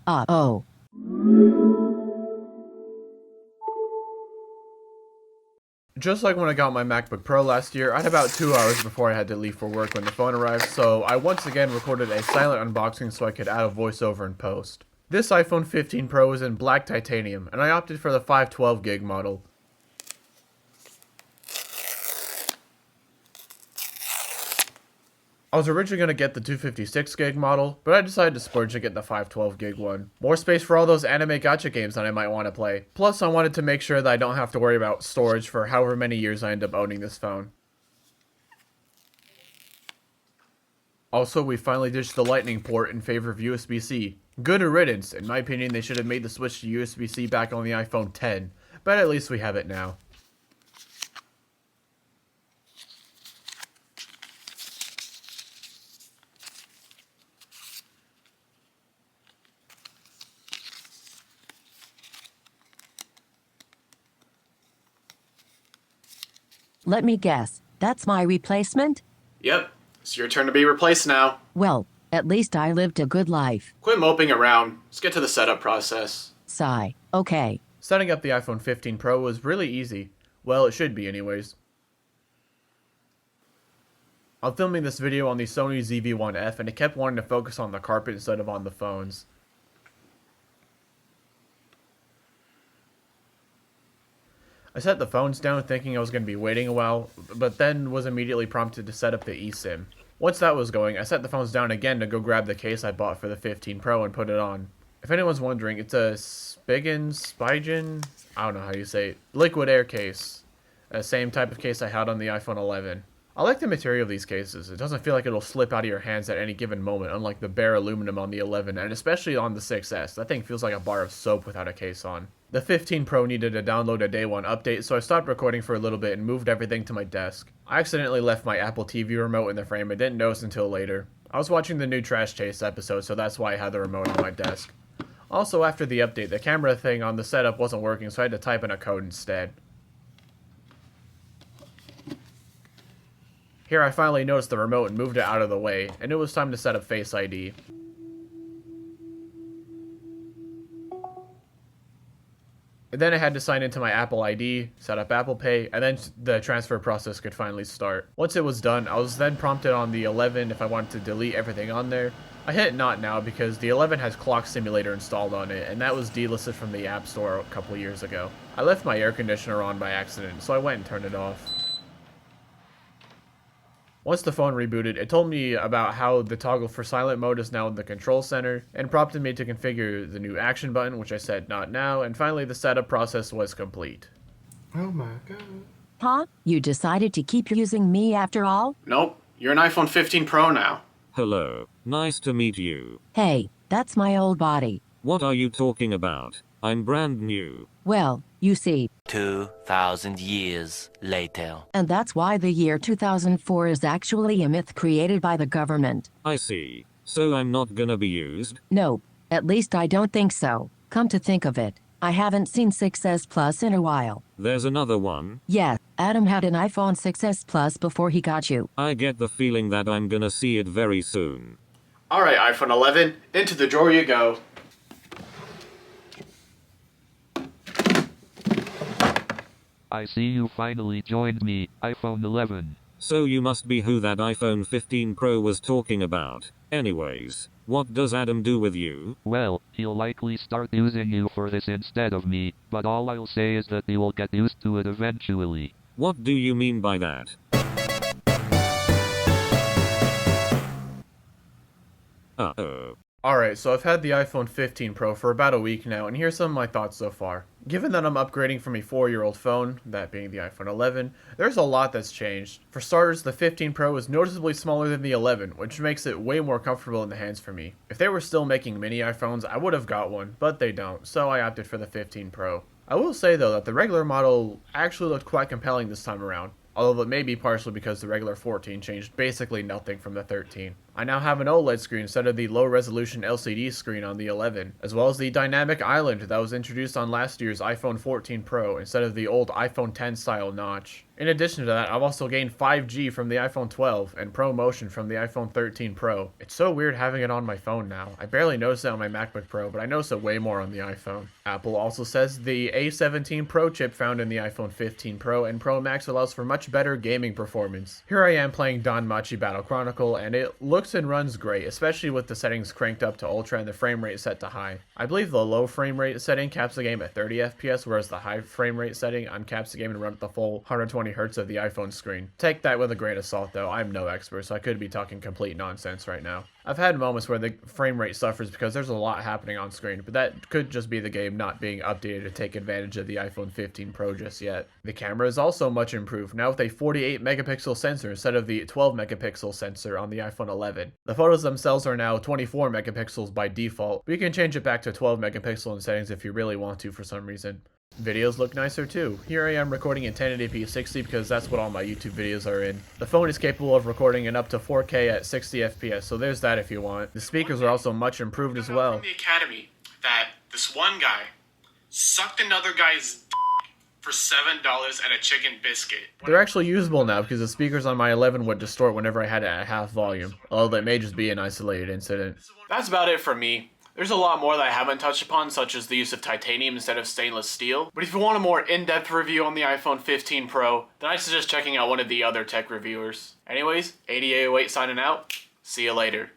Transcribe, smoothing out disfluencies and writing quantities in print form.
Oh. Just like when I got my MacBook Pro last year, I had about 2 hours before I had to leave for work when the phone arrived, so I once again recorded a silent unboxing so I could add a voiceover in post. This iPhone 15 Pro is in black titanium, and I opted for the 512 gig model. I was originally going to get the 256 gig model, but I decided to splurge and get the 512 gig one. More space for all those anime gacha games that I might want to play. Plus, I wanted to make sure that I don't have to worry about storage for however many years I end up owning this phone. Also, we finally ditched the lightning port in favor of USB-C. Good riddance. In my opinion, they should have made the switch to USB-C back on the iPhone 10, but at least we have it now. Let me guess. That's my replacement? Yep, it's your turn to be replaced now. Well, at least I lived a good life. Quit moping around. Let's get to the setup process. Sigh. Okay. Setting up the iPhone 15 Pro was really easy. Well, it should be anyways. I'm filming this video on the Sony ZV-1F and it kept wanting to focus on the carpet instead of on the phones. I set the phones down thinking I was going to be waiting a while, but then was immediately prompted to set up the eSIM. Once that was going, I set the phones down again to go grab the case I bought for the 15 Pro and put it on. If anyone's wondering, it's a Spigen, I don't know how you say it, liquid air case. The same type of case I had on the iPhone 11. I like the material of these cases. It doesn't feel like it'll slip out of your hands at any given moment, unlike the bare aluminum on the 11, and especially on the 6S. That thing feels like a bar of soap without a case on. The 15 Pro needed to download a day one update, so I stopped recording for a little bit and moved everything to my desk. I accidentally left my Apple TV remote in the frame and didn't notice until later. I was watching the new Trash Chase episode, so that's why I had the remote on my desk. Also, after the update, the camera thing on the setup wasn't working, so I had to type in a code instead. Here I finally noticed the remote and moved it out of the way, and it was time to set up Face ID. And then I had to sign into my Apple ID, set up Apple Pay, and then the transfer process could finally start. Once it was done, I was then prompted on the 11 if I wanted to delete everything on there. I hit not now because the 11 has Clock Simulator installed on it, and that was delisted from the App Store a couple years ago. I left my air conditioner on by accident, so I went and turned it off. Once the phone rebooted, it told me about how the toggle for silent mode is now in the control center, and prompted me to configure the new action button, which I said not now, and finally the setup process was complete. Oh my god. Huh? You decided to keep using me after all? Nope, you're an iPhone 15 Pro now. Hello, nice to meet you. Hey, that's my old body. What are you talking about? I'm brand new. Well, you see. 2,000 years later. And that's why the year 2004 is actually a myth created by the government. I see. So I'm not gonna be used? Nope. At least I don't think so. Come to think of it, I haven't seen 6S Plus in a while. There's another one? Yeah, Adam had an iPhone 6S Plus before he got you. I get the feeling that I'm gonna see it very soon. Alright, iPhone 11, into the drawer you go. I see you finally joined me, iPhone 11. So you must be who that iPhone 15 Pro was talking about. Anyways, what does Adam do with you? Well, he'll likely start using you for this instead of me, but all I'll say is that he will get used to it eventually. What do you mean by that? Uh-oh. Alright, so I've had the iPhone 15 Pro for about a week now, and here's some of my thoughts so far. Given that I'm upgrading from a 4-year-old phone, that being the iPhone 11, there's a lot that's changed. For starters, the 15 Pro is noticeably smaller than the 11, which makes it way more comfortable in the hands for me. If they were still making mini iPhones, I would have got one, but they don't, so I opted for the 15 Pro. I will say though that the regular model actually looked quite compelling this time around, although it may be partially because the regular 14 changed basically nothing from the 13. I now have an OLED screen instead of the low-resolution LCD screen on the 11, as well as the dynamic island that was introduced on last year's iPhone 14 Pro instead of the old iPhone 10 style notch. In addition to that, I've also gained 5G from the iPhone 12 and ProMotion from the iPhone 13 Pro. It's so weird having it on my phone now. I barely notice it on my MacBook Pro, but I notice it way more on the iPhone. Apple also says the A17 Pro chip found in the iPhone 15 Pro and Pro Max allows for much better gaming performance. Here I am playing Danmachi Battle Chronicle, and it looks and runs great, especially with the settings cranked up to ultra and the frame rate set to high. I believe the low frame rate setting caps the game at 30 FPS, whereas the high frame rate setting uncaps the game and run at the full 120 Hz of the iPhone screen. Take that with a grain of salt though, I'm no expert, so I could be talking complete nonsense right now. I've had moments where the frame rate suffers because there's a lot happening on screen, but that could just be the game not being updated to take advantage of the iPhone 15 Pro just yet. The camera is also much improved, now with a 48 megapixel sensor instead of the 12 megapixel sensor on the iPhone 11. The photos themselves are now 24 megapixels by default, but you can change it back to 12 megapixel in settings if you really want to for some reason. Videos look nicer too. Here I am recording in 1080p 60 because that's what all my YouTube videos are in. The phone is capable of recording in up to 4K at 60 FPS, so there's that if you want. The speakers are also much improved as well. From the academy that this one guy sucked another guy's for $7 and a chicken biscuit. They're actually usable now because the speakers on my 11 would distort whenever I had it at half volume, although that may just be an isolated incident. That's about it for me. There's a lot more that I haven't touched upon, such as the use of titanium instead of stainless steel. But if you want a more in-depth review on the iPhone 15 Pro, then I suggest checking out one of the other tech reviewers. Anyways, 8808 signing out. See you later.